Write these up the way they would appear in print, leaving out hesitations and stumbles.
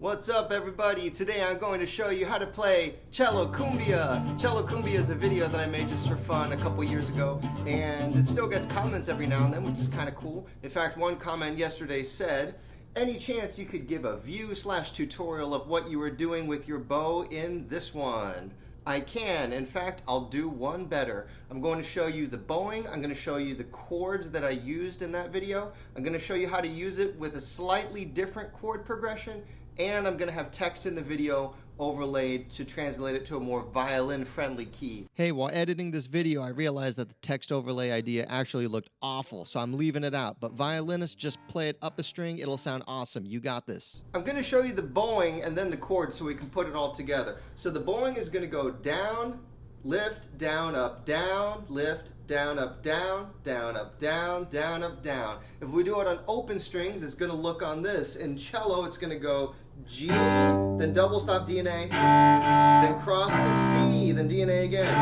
What's up, everybody? Today I'm going to show you how to play Cello Cumbia. Cello Cumbia is a video that I made just for fun a couple years ago, and it still gets comments every now and then, which is kind of cool. In fact, one comment yesterday said, any chance you could give a view/tutorial of what you were doing with your bow in this one? I can. In fact, I'll do one better. I'm going to show you the bowing. I'm going to show you the chords that I used in that video. I'm going to show you how to use it with a slightly different chord progression, and I'm going to have text in the video overlaid to translate it to a more violin-friendly key. Hey, while editing this video, I realized that the text overlay idea actually looked awful, so I'm leaving it out. But violinists, just play it up a string. It'll sound awesome. You got this. I'm going to show you the bowing and then the chords so we can put it all together. So the bowing is going to go down, lift, down, up, down, lift, down, up, down, down, up, down, down, up, down. If we do it on open strings, it's going to look on this. In cello, it's going to go G, then double stop D and A, then cross to C, then D and A again.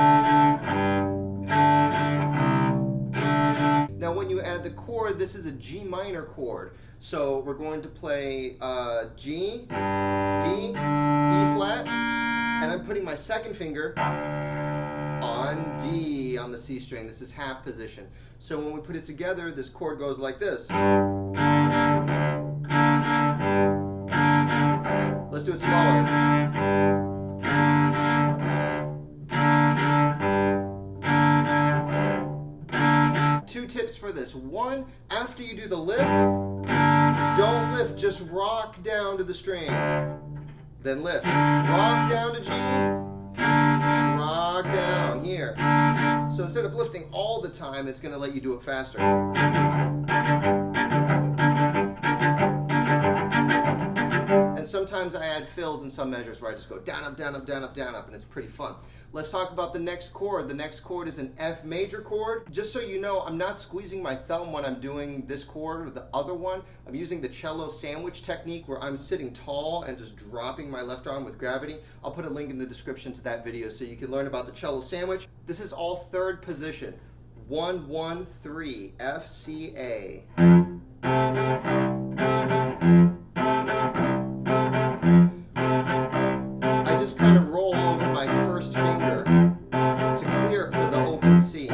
Now when you add the chord, this is a G minor chord. So we're going to play G, D, E flat, and I'm putting my second finger on D on the C string. This is half position. So when we put it together, this chord goes like this. Let's do it slower. Two tips for this. One, after you do the lift, don't lift, just rock down to the string. Then lift. Rock down to G, rock down here. So instead of lifting all the time, it's going to let you do it faster. And sometimes I add fills in some measures where I just go down, up, down, up, down, up, down, up, and it's pretty fun. Let's talk about the next chord. The next chord is an F major chord. Just so you know, I'm not squeezing my thumb when I'm doing this chord or the other one. I'm using the Cello Sandwich technique where I'm sitting tall and just dropping my left arm with gravity. I'll put a link in the description to that video so you can learn about the Cello Sandwich. This is all third position. 1, 1, 3, F, C, A. I just kind of roll over my first finger to clear it for the open C.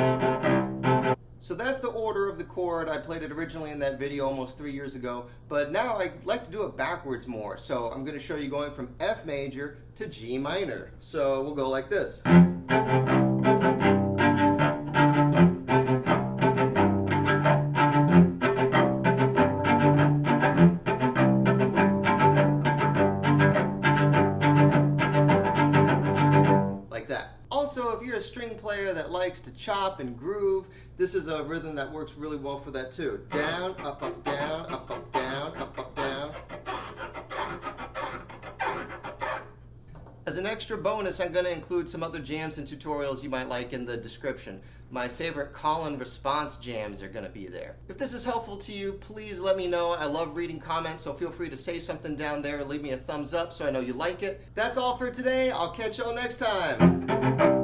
So that's the order of the chord. I played it originally in that video almost 3 years ago, but now I like to do it backwards more. So I'm going to show you going from F major to G minor. So we'll go like this. Also, if you're a string player that likes to chop and groove, this is a rhythm that works really well for that too. Down, up, down, up, down, up, down. As an extra bonus, I'm going to include some other jams and tutorials you might like in the description. My favorite call and response jams are going to be there. If this is helpful to you, please let me know. I love reading comments, so feel free to say something down there or leave me a thumbs up so I know you like it. That's all for today. I'll catch y'all next time.